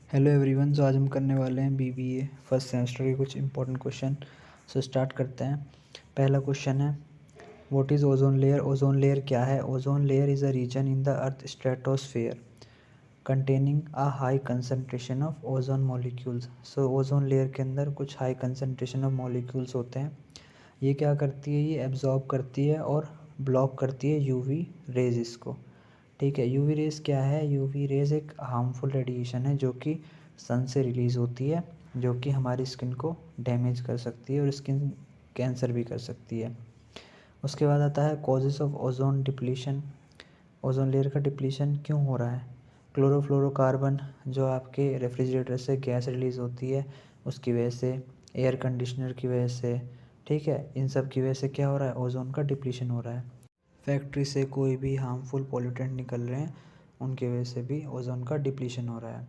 Hello everyone. आज हम करने वाले हैं बीबीए फर्स्ट सेमेस्टर के कुछ इंपॉर्टेंट क्वेश्चन। स्टार्ट करते हैं। पहला क्वेश्चन है, what is ozone layer. Ozone layer क्या है? Ozone layer is a region in the earth stratosphere containing a high concentration of ozone molecules. So ozone layer के अंदर कुछ हाई कंसनट्रेशन ऑफ मॉलिक्यूल्स होते हैं। ये क्या करती है? ये एब्जॉर्ब करती है और ब्लॉक करती है यूवी रेज इसको। ठीक है, यूवी रेज़ क्या है? यूवी रेज़ एक हार्मफुल रेडिएशन है जो कि सन से रिलीज़ होती है, जो कि हमारी स्किन को डैमेज कर सकती है और स्किन कैंसर भी कर सकती है। उसके बाद आता है causes of ozone depletion. Ozone layer का डिप्लीशन क्यों हो रहा है? क्लोरोफ्लोरोकार्बन जो आपके रेफ्रिजरेटर से गैस रिलीज़ होती है उसकी वजह से, एयर कंडीशनर की वजह से, ठीक है, इन सब की वजह से क्या हो रहा है? ओजोन का डिप्लीशन हो रहा है। फैक्ट्री से कोई भी हार्मफुल पॉल्यूटेंट निकल रहे हैं, उनके वजह से भी ओजोन का डिप्लीशन हो रहा है।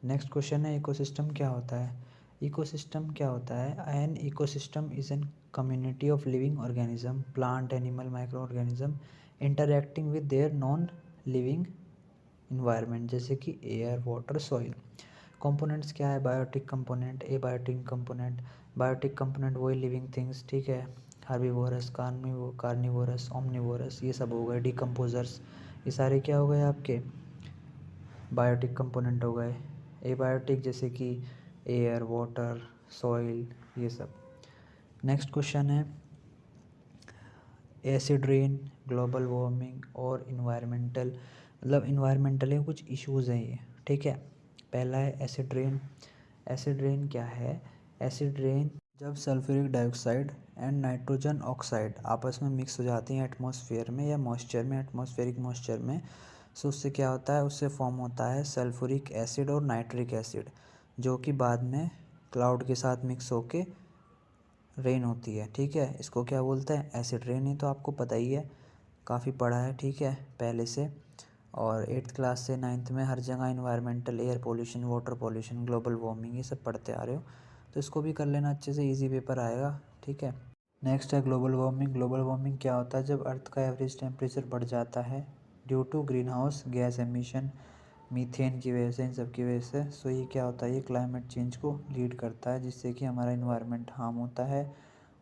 नेक्स्ट क्वेश्चन है, इकोसिस्टम क्या होता है? इकोसिस्टम क्या होता है? An ecosystem is an community of living organism, plant, animal, micro organism interacting with their non living environment, जैसे कि एयर, वाटर, सॉइल। कंपोनेंट्स क्या है? Biotic component, abiotic component. Biotic component वही लिविंग थिंग्स, ठीक है, हार्बीवोरस, कार्निवोरस, ओमनिवोरस, ये सब हो गए। डिकम्पोजर्स, ये सारे क्या हो गए आपके? बायोटिक कंपोनेंट हो गए। एबायोटिक जैसे कि एयर, वाटर, सॉइल, ये सब। नेक्स्ट क्वेश्चन है, एसिड रेन, ग्लोबल वार्मिंग और इन्वायरमेंटल, मतलब इन्वायरमेंटल के कुछ इश्यूज़ हैं ये, ठीक है। पहला है एसिड रेन। एसिड रेन क्या है? एसिड रेन जब sulphuric dioxide and nitrogen oxide आपस में मिक्स हो जाती हैं एटमॉस्फेयर में या मॉइस्चर में, एटमॉस्फेरिक मॉइस्चर में, सो उससे क्या होता है? उससे फॉर्म होता है सल्फ्यूरिक एसिड और नाइट्रिक एसिड, जो कि बाद में क्लाउड के साथ मिक्स होके रेन होती है, ठीक है। इसको क्या बोलते हैं? Acid rain. ही तो आपको पता ही है, काफ़ी पढ़ा है, ठीक है, पहले से। और 8th क्लास से 9th में हर जगह environmental, air pollution, water pollution, global warming, ये सब पढ़ते आ रहे हो, तो इसको भी कर लेना अच्छे से, इजी पेपर आएगा, ठीक है। नेक्स्ट है ग्लोबल वार्मिंग। ग्लोबल वार्मिंग क्या होता है? जब अर्थ का एवरेज टेम्परेचर बढ़ जाता है due to greenhouse gas emission, methane की वजह से, इन सब की वजह से। सो ये क्या होता है? ये क्लाइमेट चेंज को लीड करता है, जिससे कि हमारा इन्वायरमेंट हार्म होता है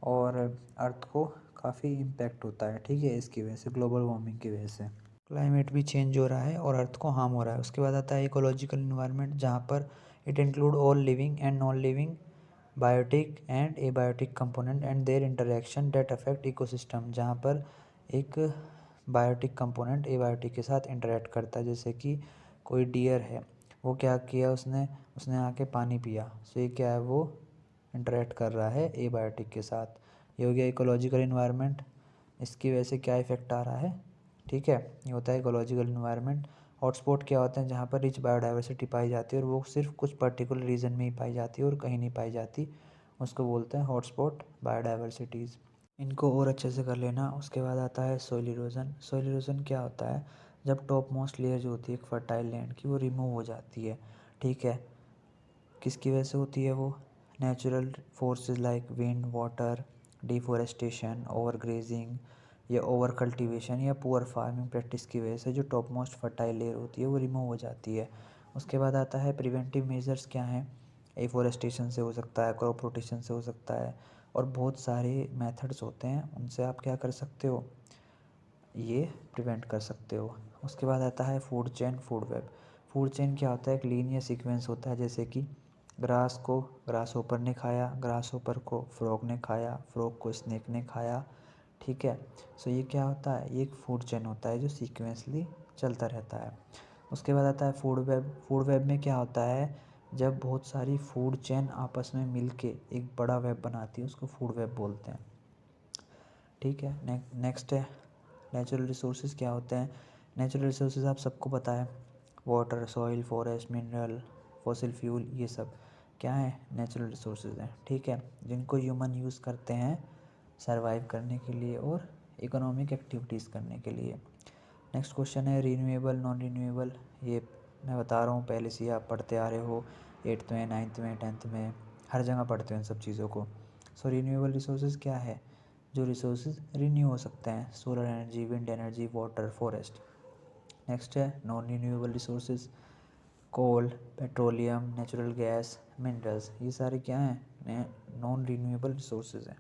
और अर्थ को काफ़ी इम्पैक्ट होता है, ठीक है, इसकी वजह से, ग्लोबल वार्मिंग की वजह से। क्लाइमेट भी चेंज हो रहा है और अर्थ को हार्म हो रहा है। उसके बाद आता है इकोलॉजिकल इन्वायरमेंट, जहाँ पर it include all living and non living, biotic and abiotic component and their interaction that affect ecosystem, जहाँ पर एक बायोटिक कंपोनेंट एबायोटिक के साथ इंटरेक्ट करता है। जैसे कि कोई डियर है, वो क्या किया, उसने उसने आके पानी पिया, सो ये क्या है? वो इंटरेक्ट कर रहा है एबायोटिक के साथ। ये हो गया इकोलॉजिकल इन्वायरमेंट। इसकी वजह से क्या इफेक्ट आ रहा है, ठीक है, ये होता है इकोलॉजिकल इन्वायरमेंट। हॉटस्पॉट क्या होते हैं? जहाँ पर रिच बायोडाइवर्सिटी पाई जाती है और वो सिर्फ कुछ पर्टिकुलर रीजन में ही पाई जाती है और कहीं नहीं पाई जाती, उसको बोलते हैं हॉटस्पॉट बायोडाइवर्सिटीज़। इनको और अच्छे से कर लेना। उसके बाद आता है सोइल इरोजन। सोइल इरोजन क्या होता है? जब टॉप मोस्ट लेयर जो होती है एक फर्टाइल लैंड की, वो रिमूव हो जाती है, ठीक है। किसकी वजह से होती है वो? Natural forces like wind, water, deforestation, over grazing या ओवर कल्टीवेशन या पुअर फार्मिंग प्रैक्टिस की वजह से जो टॉप मोस्ट फर्टाइल लेयर होती है वो रिमूव हो जाती है। उसके बाद आता है प्रिवेंटिव मेजर्स क्या हैं? एफोरेस्टेशन से हो सकता है, क्रॉप रोटेशन से हो सकता है, और बहुत सारे मेथड्स होते हैं, उनसे आप क्या कर सकते हो? ये प्रिवेंट कर सकते हो। उसके बाद आता है food chain, food web. Food chain क्या होता है? एक लीनियर सीक्वेंस होता है, जैसे कि ग्रास को ग्रास होपर ने खाया, ग्रास होपर को फ्रॉग ने खाया, फ्रॉग को स्नेक ने खाया, ठीक है। सो ये क्या होता है? ये एक फूड चेन होता है जो सीक्वेंसली चलता रहता है। उसके बाद आता है फूड वेब। फूड वेब में क्या होता है? जब बहुत सारी फूड चेन आपस में मिलके एक बड़ा वेब बनाती है, उसको फूड वेब बोलते हैं, ठीक है। नेक्स्ट है नेचुरल रिसोर्सेज क्या होते हैं? नेचुरल रिसोर्सेज आप सबको पता है, water, soil, forest, mineral, fossil fuel, ये सब क्या है? नेचुरल रिसोर्सेज हैं, ठीक है, जिनको ह्यूमन यूज़ करते हैं सरवाइव करने के लिए और इकोनॉमिक एक्टिविटीज़ करने के लिए। नेक्स्ट क्वेश्चन है रीन्यूएबल, नॉन रीन्यूएबल। ये मैं बता रहा हूँ, पहले से ही आप पढ़ते आ रहे हो, 8th में, 9th में, 10th में, हर जगह पढ़ते हो इन सब चीज़ों को। सो रीन्यूएबल रिसोर्सेज क्या है? जो रिसोर्सेज रिन्यू हो सकते हैं, solar energy, wind energy, water, forest. Next है नॉन रिन्यूएबल रिसोर्सेज। कोल, पेट्रोलियम, नेचुरल गैस, मिनरल्स, ये सारे क्या हैं, नॉन रीन्यूएबल रिसोर्सेज हैं।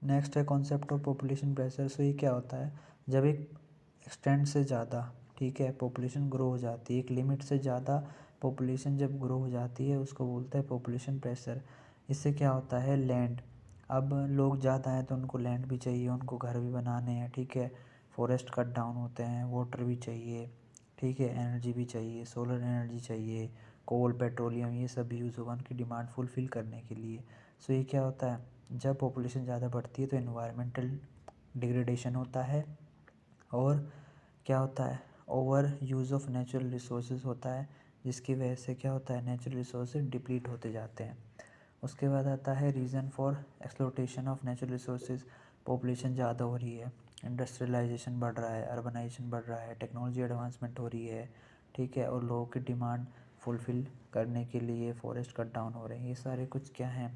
नेक्स्ट है कॉन्सेप्ट ऑफ पॉपुलेशन प्रेशर। सो ये क्या होता है, जब एक एक्सटेंड से ज़्यादा, ठीक है, पॉपुलेशन ग्रो हो जाती है, एक लिमिट से ज़्यादा पॉपुलेशन जब ग्रो हो जाती है उसको बोलते हैं पॉपुलेशन प्रेशर। इससे क्या होता है, लैंड, अब लोग ज़्यादा हैं तो उनको लैंड भी चाहिए, उनको घर भी बनाने हैं, ठीक है, फॉरेस्ट कट डाउन होते हैं, वाटर भी चाहिए, ठीक है, एनर्जी भी चाहिए, सोलर एनर्जी चाहिए, कोल, पेट्रोलियम, ये सब भी यूज़ होगा उनकी डिमांड फुलफ़िल करने के लिए। सो ये क्या होता है, जब पॉपुलेशन ज़्यादा बढ़ती है तो इन्वायरमेंटल डिग्रेडेशन होता है, और क्या होता है, over use of natural resources होता है, जिसकी वजह से क्या होता है, नेचुरल रिसोर्सेज डिप्लीट होते जाते हैं। उसके बाद आता है reason for exploitation of natural resources. Population ज़्यादा हो रही है, इंडस्ट्रियलाइजेशन बढ़ रहा है, अर्बनाइजेशन बढ़ रहा है, टेक्नोलॉजी एडवांसमेंट हो रही है, ठीक है, और लोगों की डिमांड फुलफ़िल करने के लिए फॉरेस्ट कट डाउन हो रहे हैं। ये सारे कुछ क्या हैं,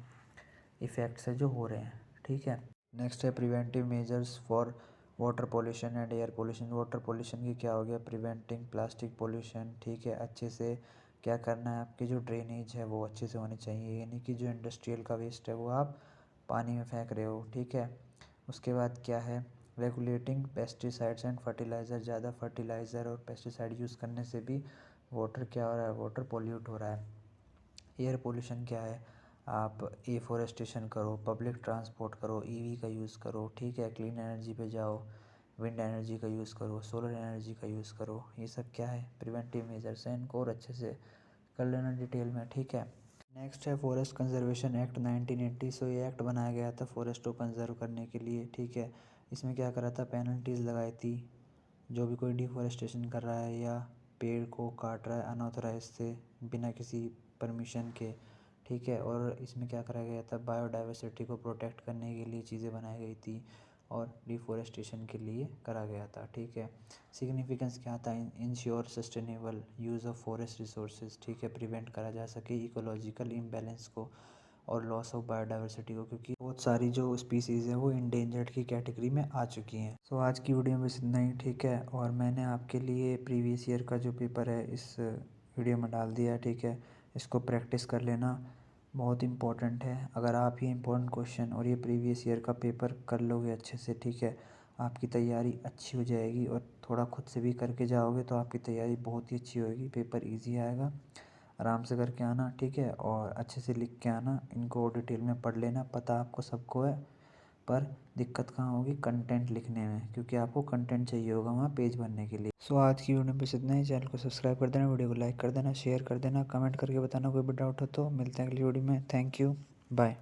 इफ़ेक्ट्स है जो हो रहे हैं, ठीक है। नेक्स्ट है preventive measures for water pollution and air pollution. Water pollution की क्या हो गया, प्रिवेंटिंग प्लास्टिक पोल्यूशन, ठीक है, अच्छे से क्या करना है, आपकी जो ड्रेनेज है वो अच्छे से होनी चाहिए, यानी कि जो इंडस्ट्रियल का वेस्ट है वो आप पानी में फेंक रहे हो, ठीक है। उसके बाद क्या है, रेगुलेटिंग पेस्टिसाइड्स एंड फर्टिलाइज़र। ज़्यादा फर्टिलाइज़र और पेस्टिसाइड यूज़ करने से भी वाटर क्या हो रहा है, वाटर पोल्यूट हो रहा है। एयर पोल्यूशन क्या है, आप एफॉरेस्टेशन करो, पब्लिक ट्रांसपोर्ट करो, ईवी का यूज़ करो, ठीक है, क्लीन एनर्जी पे जाओ, विंड एनर्जी का यूज़ करो, सोलर एनर्जी का यूज़ करो। ये सब क्या है, प्रिवेंटिव मेजर्स हैं, इनको और अच्छे से कर लेना डिटेल में, ठीक है। नेक्स्ट है फॉरेस्ट कंजर्वेशन एक्ट 1980। सो ये एक्ट बनाया गया था फॉरेस्ट को कंजर्व करने के लिए, ठीक है। इसमें क्या करा था, पेनल्टीज़ लगाई थी, जो भी कोई डिफॉरेस्टेशन कर रहा है या पेड़ को काट रहा है अनऑथराइज से, बिना किसी परमिशन के, ठीक है। और इसमें क्या करा गया था, बायोडाइवर्सिटी को प्रोटेक्ट करने के लिए चीज़ें बनाई गई थी, और डिफॉरेस्टेशन के लिए करा गया था, ठीक है। सिग्निफिकेंस क्या था, ensure sustainable use of forest resources, ठीक है, प्रिवेंट करा जा सके इकोलॉजिकल इम्बैलेंस को और लॉस ऑफ बायोडाइवर्सिटी को, क्योंकि बहुत सारी जो स्पीसीज़ हैं वो इंडेंजर्ड की कैटेगरी में आ चुकी हैं। सो आज की वीडियो में बस इतना ही, ठीक है। और मैंने आपके लिए प्रीवियस ईयर का जो पेपर है इस वीडियो में डाल दिया है, ठीक है। इसको प्रैक्टिस कर लेना, बहुत इंपॉर्टेंट है। अगर आप ये इंपॉर्टेंट क्वेश्चन और ये प्रीवियस ईयर का पेपर कर लोगे अच्छे से, ठीक है, आपकी तैयारी अच्छी हो जाएगी, और थोड़ा खुद से भी करके जाओगे तो आपकी तैयारी बहुत ही अच्छी होगी, पेपर ईजी आएगा। आराम से करके आना, ठीक है, और अच्छे से लिख के आना, इनको डिटेल में पढ़ लेना। पता आपको सबको है, पर दिक्कत कहाँ होगी, कंटेंट लिखने में, क्योंकि आपको कंटेंट चाहिए होगा वहाँ पेज भरने के लिए। सो आज की वीडियो में बस इतना ही। चैनल को सब्सक्राइब कर देना, वीडियो को लाइक कर देना, शेयर कर देना, कमेंट करके बताना कोई भी डाउट हो तो। मिलते हैं अगली वीडियो में। Thank you, bye.